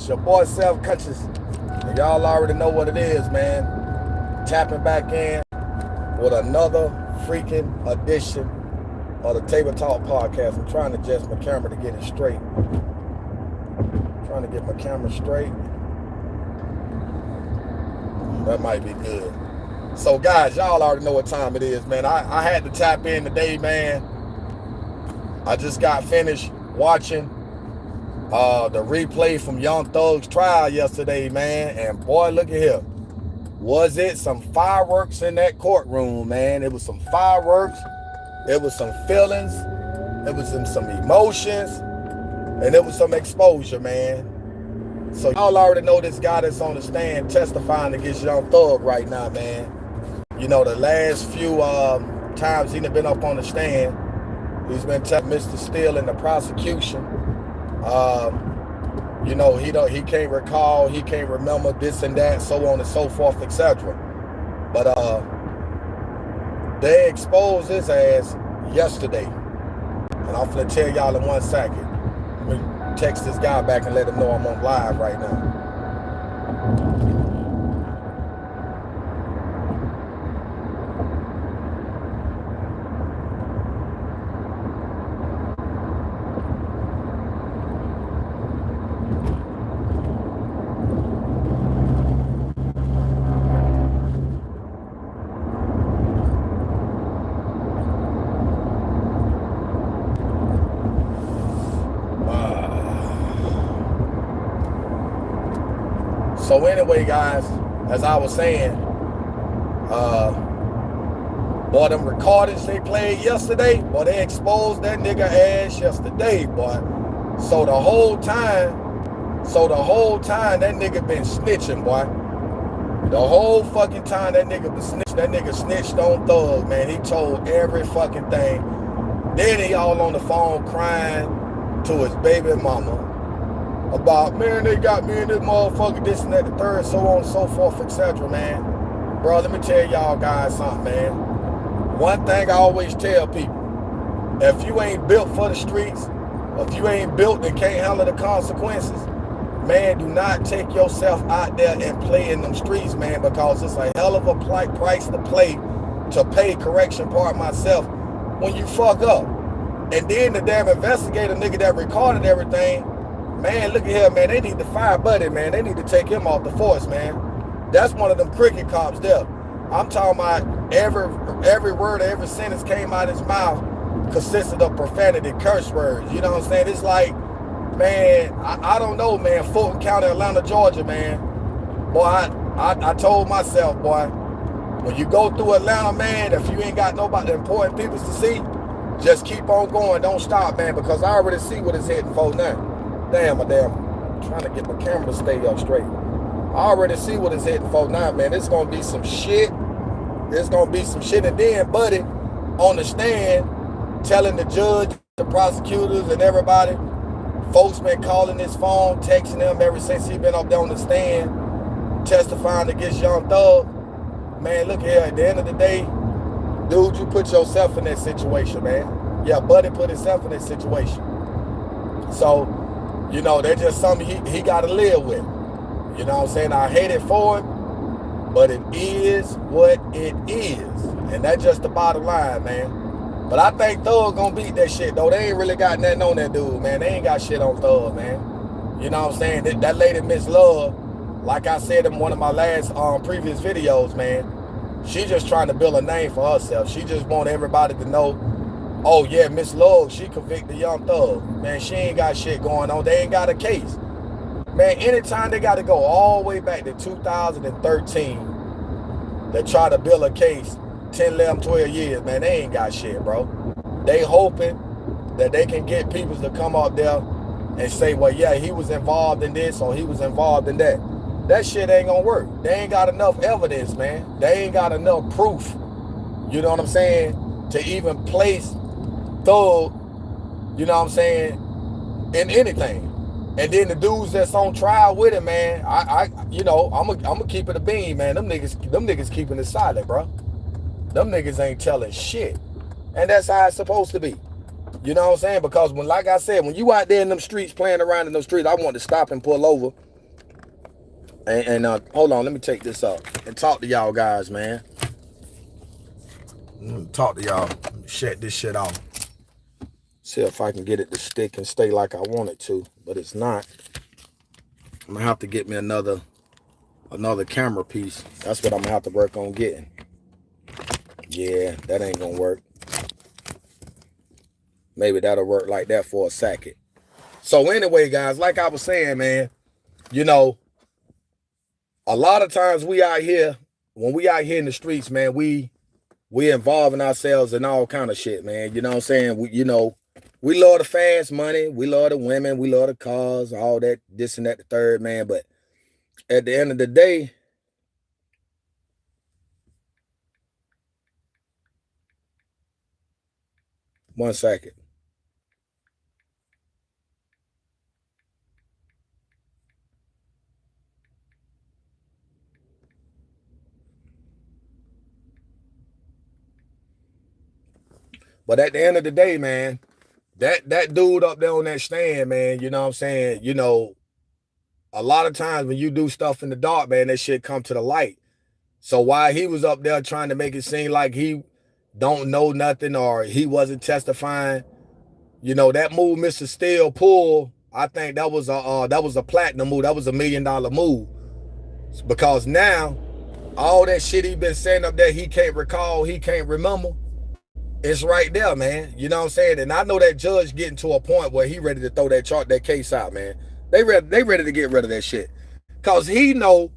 It's your boy Self Conscious. And y'all already know what it is, man. Tapping back in with another freaking edition of the Table Talk Podcast. I'm trying to adjust my camera to get it straight. Trying to get my camera straight. That might be good. So guys, y'all already know what time it is, man. I had to tap in today, man. I just got finished watching the replay from Young Thug's trial yesterday, man. And boy, look at here. Was it some fireworks in that courtroom, man? It was some fireworks. It was some feelings. It was some emotions. And it was some exposure, man. So y'all already know this guy that's on the stand testifying against Young Thug right now, man. You know, the last few times he's been up on the stand, he's been telling Mr. Steele and the prosecution, you know, he can't recall, he can't remember this and that, so on and so forth, etc. But they exposed his ass yesterday. And I'm finna tell y'all in 1 second. Let me text this guy back and let him know I'm on live right now. So anyway, guys, as I was saying, boy, them recordings they played yesterday, boy, they exposed that nigga ass yesterday, boy. So the whole time that nigga been snitching, boy. The whole fucking time that nigga was snitching, that nigga snitched on Thug, man. He told every fucking thing. Then he all on the phone crying to his baby mama about, man, they got me in this motherfucker, this and that, the third, so on and so forth, etc., man. Bro, let me tell y'all guys something, man. One thing I always tell people, if you ain't built for the streets, if you ain't built and can't handle the consequences, man, do not take yourself out there and play in them streets, man, because it's a hell of a price to pay, correction part myself, when you fuck up. And then the damn investigator nigga that recorded everything, man, look at here, man. They need to fire Buddy, man. They need to take him off the force, man. That's one of them cricket cops there. I'm talking about every word, every sentence came out of his mouth consisted of profanity, curse words. You know what I'm saying? It's like, man, I don't know, man. Fulton County, Atlanta, Georgia, man. Boy, I told myself, boy, when you go through Atlanta, man, if you ain't got nobody important people to see, just keep on going. Don't stop, man, because I already see what it's heading for now. Damn, I'm trying to get my camera to stay up straight. I already see what it's heading for now, man. It's gonna be some shit. There's gonna be some shit. And then Buddy on the stand telling the judge, the prosecutors, and everybody, folks been calling his phone, texting him ever since he been up there on the stand, testifying against Young Thug. Man, look here, at the end of the day, dude, you put yourself in that situation, man. Yeah, Buddy put himself in that situation. So, you know, that's just something he got to live with. You know what I'm saying? I hate it for him, but it is what it is. And that's just the bottom line, man. But I think Thug gonna beat that shit, though. They ain't really got nothing on that dude, man. They ain't got shit on Thug, man. You know what I'm saying? That lady, Miss Love, like I said in one of my last previous videos, man, she just trying to build a name for herself. She just want everybody to know, oh yeah, Miss Love, she convicted Young Thug. Man, she ain't got shit going on. They ain't got a case. Man, anytime they got to go all the way back to 2013 to try to build a case, 10, 11, 12 years, man, they ain't got shit, bro. They hoping that they can get people to come up there and say, well, yeah, he was involved in this or he was involved in that. That shit ain't gonna work. They ain't got enough evidence, man. They ain't got enough proof, you know what I'm saying, to even place Thug, you know what I'm saying, in anything. And then the dudes that's on trial with him, man, you know, I'm gonna keep it a bean, man. Them niggas keeping it silent, bro. Them niggas ain't telling shit. And that's how it's supposed to be. You know what I'm saying? Because when, like I said, when you out there in them streets, playing around in them streets, I want to stop and pull over And hold on, let me take this up and talk to y'all guys, man. Talk to y'all. Shut this shit off. See if I can get it to stick and stay like I want it to, but it's not. I'm gonna have to get me another camera piece. That's what I'm gonna have to work on getting. Yeah, that ain't gonna work. Maybe that'll work like that for a second. So anyway, guys, like I was saying, man, you know, a lot of times we out here, when we out here in the streets, man, we involving ourselves in all kind of shit, man. You know what I'm saying? We love the fast money, we love the women, we love the cars, all that, this and that, the third, man. But at the end of the day, one second. But at the end of the day, man, that dude up there on that stand, man, you know what I'm saying? You know, a lot of times when you do stuff in the dark, man, that shit come to the light. So while he was up there trying to make it seem like he don't know nothing or he wasn't testifying, you know, that move Mr. Steele pulled, I think that was a platinum move. That was $1 million move. Because now all that shit he been saying up there, he can't recall, he can't remember. It's right there, man. You know what I'm saying? And I know that judge getting to a point where he ready to throw that case out, man. They ready to get rid of that shit. Cause he know,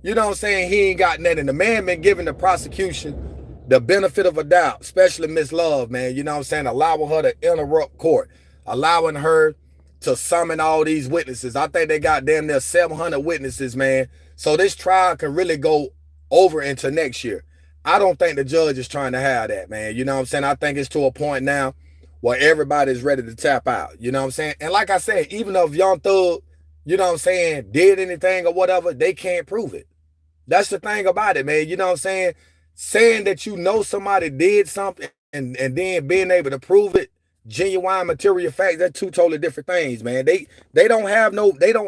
you know what I'm saying, he ain't got nothing. The man been giving the prosecution the benefit of a doubt, especially Miss Love, man. You know what I'm saying? Allowing her to interrupt court, allowing her to summon all these witnesses. I think they got damn near 700 witnesses, man. So this trial can really go over into next year. I don't think the judge is trying to have that, man. You know what I'm saying? I think it's to a point now where everybody's ready to tap out. You know what I'm saying? And like I said, even if Young Thug, you know what I'm saying, did anything or whatever, they can't prove it. That's the thing about it, man. You know what I'm saying? Saying that you know somebody did something and then being able to prove it, genuine material facts, that's two totally different things, man. They don't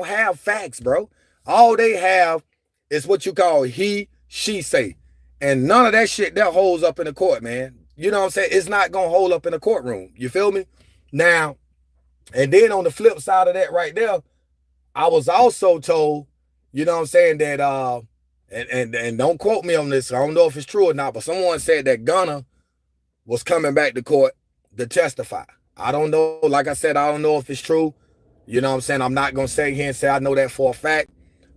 have facts, bro. All they have is what you call he, she say. And none of that shit that holds up in the court, man. You know what I'm saying? It's not going to hold up in the courtroom. You feel me? Now, and then on the flip side of that right there, I was also told, you know what I'm saying, that, and don't quote me on this, I don't know if it's true or not, but someone said that Gunna was coming back to court to testify. I don't know. Like I said, I don't know if it's true. You know what I'm saying? I'm not going to sit here and say I know that for a fact,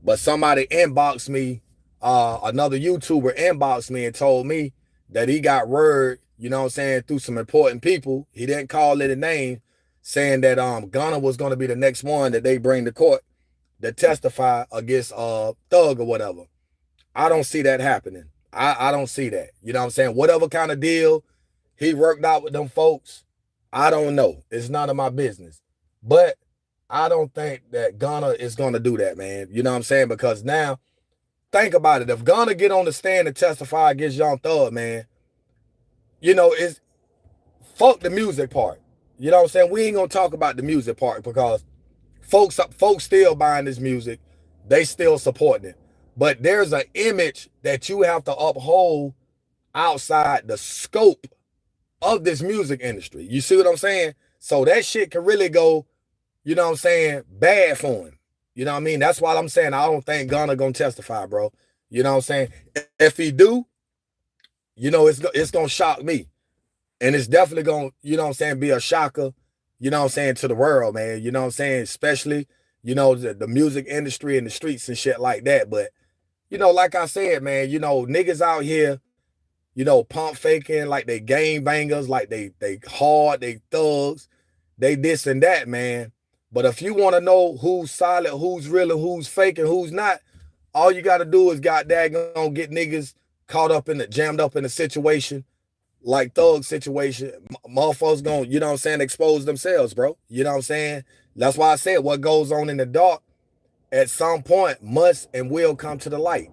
but somebody inboxed me, another YouTuber inboxed me and told me that he got word, you know what I'm saying, through some important people. He didn't call it a name, saying that Gunna was going to be the next one that they bring to court to testify against Thug or whatever. I don't see that happening. I don't see that. You know what I'm saying? Whatever kind of deal he worked out with them folks, I don't know. It's none of my business. But I don't think that Gunna is going to do that, man. You know what I'm saying? Because now, think about it. If Gunna get on the stand and testify against Young Thug, man, you know, it's fuck the music part. You know what I'm saying? We ain't gonna talk about the music part because folks still buying this music. They still supporting it. But there's an image that you have to uphold outside the scope of this music industry. You see what I'm saying? So that shit can really go, you know what I'm saying, bad for him. You know what I mean? That's why I'm saying I don't think Gunna gonna testify, bro. You know what I'm saying? If he do, you know, it's gonna shock me. And it's definitely gonna, you know what I'm saying, be a shocker, you know what I'm saying, to the world, man. You know what I'm saying? Especially, you know, the music industry and the streets and shit like that. But, you know, like I said, man, you know, niggas out here, you know, pump faking like they game bangers, like they hard, they thugs, they this and that, man. But if you want to know who's solid, who's real, and who's fake and who's not, all you got to do is goddamn get niggas caught up in the jammed up in a situation like Thug situation. Motherfuckers gonna, you know what I'm saying, expose themselves, bro. You know what I'm saying? That's why I said what goes on in the dark at some point must and will come to the light.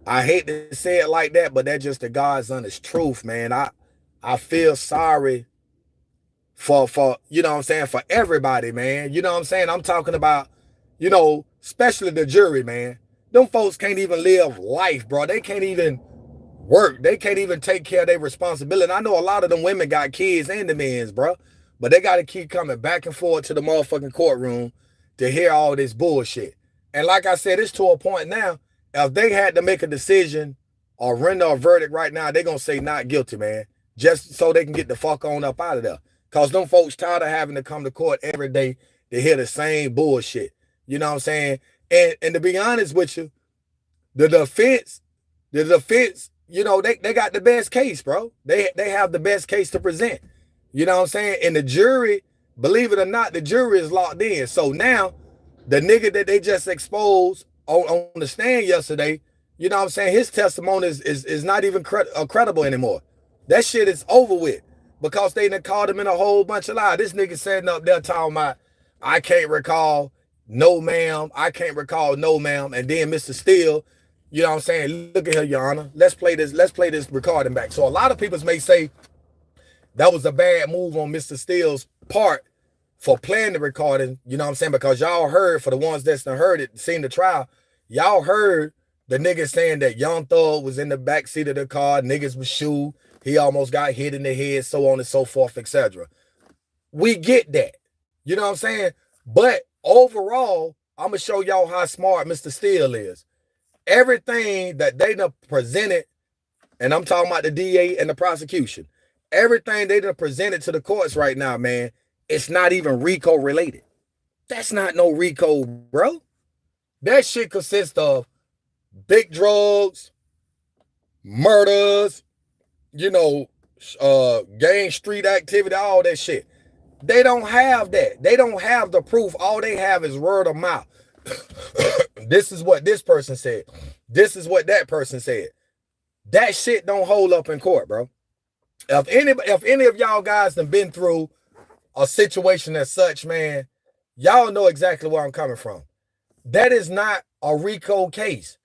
I hate to say it like that, but that's just the God's honest truth, man. I feel sorry for you know what I'm saying, for everybody, man. You know what I'm saying? I'm talking about, you know, especially the jury, man. Them folks can't even live life, bro. They can't even work. They can't even take care of their responsibility. And I know a lot of them women got kids and the men's, bro. But they got to keep coming back and forth to the motherfucking courtroom to hear all this bullshit. And like I said, it's to a point now, if they had to make a decision or render a verdict right now, they're going to say not guilty, man. Just so they can get the fuck on up out of there. Because them folks tired of having to come to court every day to hear the same bullshit. You know what I'm saying? And to be honest with you, the defense, you know, they got the best case, bro. They have the best case to present. You know what I'm saying? And the jury, believe it or not, the jury is locked in. So now, the nigga that they just exposed on the stand yesterday, you know what I'm saying? His testimony is not even credible anymore. That shit is over with because they done called him in a whole bunch of lies. This nigga sitting up there talking about, I can't recall, no ma'am, I can't recall, no ma'am. And then Mr. Steele, you know what I'm saying? Look at her, Your Honor. Let's play this recording back. So a lot of people may say that was a bad move on Mr. Steele's part for playing the recording, you know what I'm saying? Because y'all heard, for the ones that's done heard it, seen the trial, y'all heard the niggas saying that Young Thug was in the back seat of the car, niggas was shooting, he almost got hit in the head, so on and so forth, etc. We get that. You know what I'm saying? But overall, I'm going to show y'all how smart Mr. Steele is. Everything that they done presented, and I'm talking about the DA and the prosecution, everything they done presented to the courts right now, man, it's not even RICO related. That's not no RICO, bro. That shit consists of big drugs, murders, you know, gang street activity, all that shit. They don't have that. They don't have the proof. All they have is word of mouth. This is what this person said. This is what that person said. That shit don't hold up in court, bro. If any of y'all guys have been through a situation as such, man, y'all know exactly where I'm coming from. That is not a RICO case.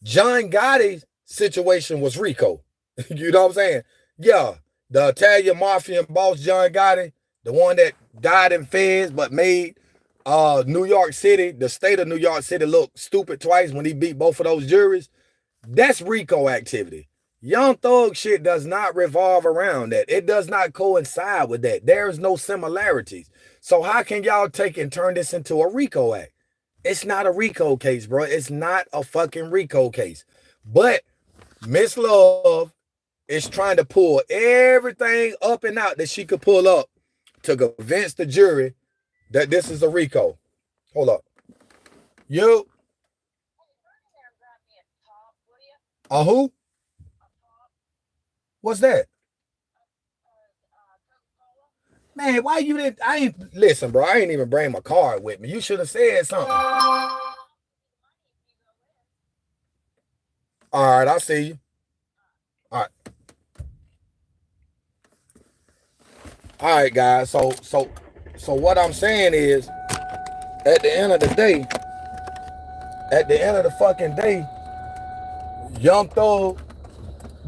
John Gotti's situation was RICO. You know what I'm saying? Yeah, the Italian mafia boss John Gotti, the one that died in feds but made New York City, the state of New York City, look stupid twice when he beat both of those juries. That's RICO activity. Young Thug shit does not revolve around that. It does not coincide with that. There's no similarities. So how can y'all take and turn this into a RICO act? It's not a RICO case, bro. It's not a fucking RICO case. But Miss Love is trying to pull everything up and out that she could pull up to convince the jury that this is a RICO. Hold up. You. Who? What's that? Man, why you didn't? I ain't listen, bro. I ain't even bring my card with me. You should have said something. All right, I see you. All right, all right, guys. So what I'm saying is, at the end of the day, at the end of the fucking day, Young Thug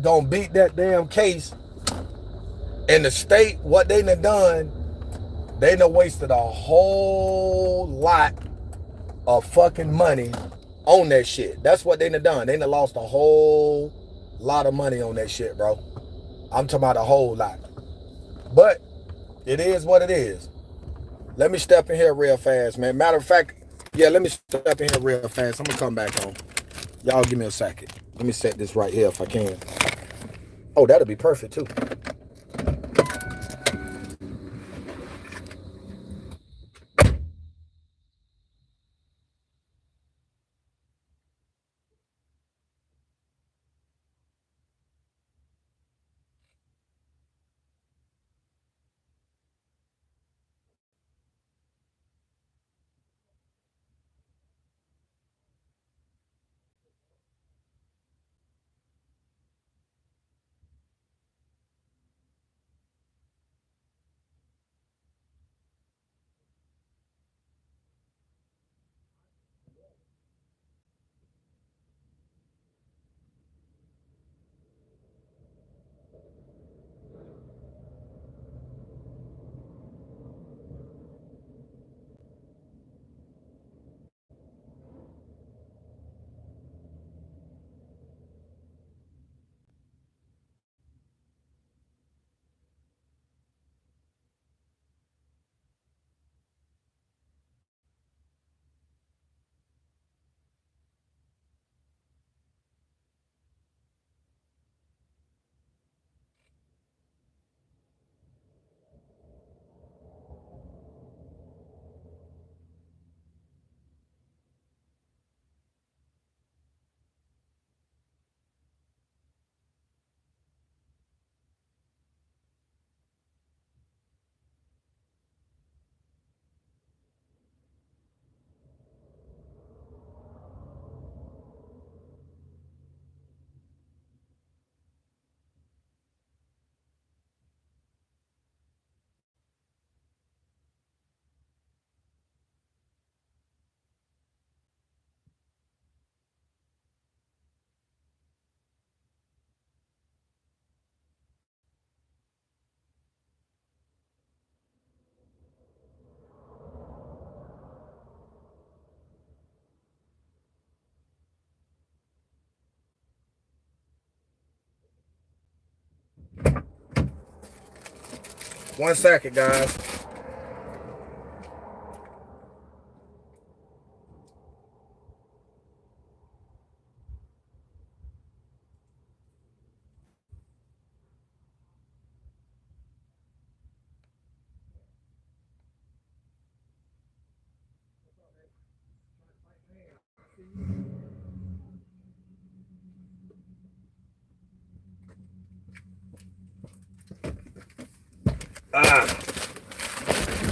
don't beat that damn case. And the state, what they done, they done wasted a whole lot of fucking money on that shit. That's what they done. They done lost a whole lot of money on that shit, bro. I'm talking about a whole lot. But it is what it is. Let me step in here real fast, man. Matter of fact, yeah, let me step in here real fast. I'm gonna come back on. Y'all give me a second. Let me set this right here if I can. Oh, that'll be perfect too. 1 second, guys.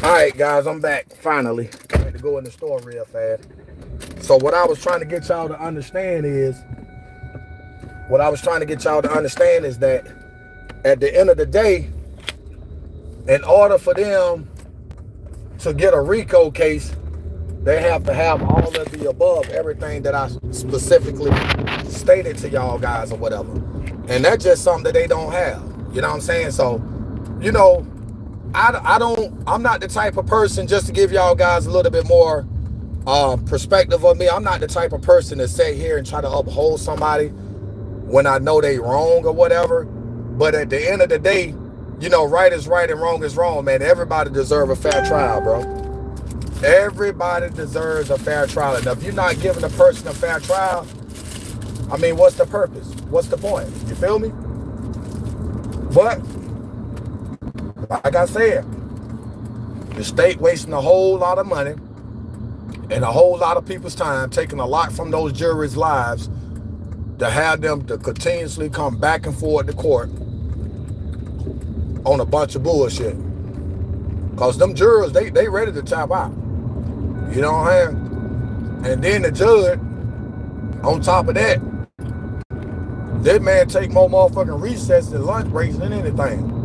All right, guys, I'm back finally. I had to go in the store real fast. So what I was trying to get y'all to understand is, that at the end of the day, in order for them to get a RICO case, they have to have all of the above, everything that I specifically stated to y'all guys or whatever. And that's just something that they don't have. You know what I'm saying? So, you know, I'm not the type of person, just to give y'all guys a little bit more perspective of me, I'm not the type of person to sit here and try to uphold somebody when I know they wrong or whatever. But at the end of the day, you know, right is right and wrong is wrong, man. Everybody deserves a fair trial, bro. Everybody deserves a fair trial. And if you're not giving a person a fair trial, I mean, what's the purpose? What's the point? You feel me? But like I said, the state wasting a whole lot of money and a whole lot of people's time, taking a lot from those juries' lives to have them to continuously come back and forth to court on a bunch of bullshit. Because them jurors, they ready to tap out. You know what I'm saying? And then the judge, on top of that, that man take more motherfucking recess and lunch breaks than anything.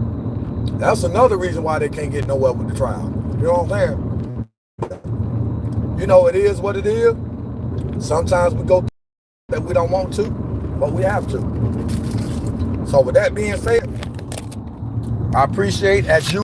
That's another reason why they can't get nowhere with the trial. You know what I'm saying? You know, it is what it is. Sometimes we go that we don't want to, but we have to. So with that being said, I appreciate, as you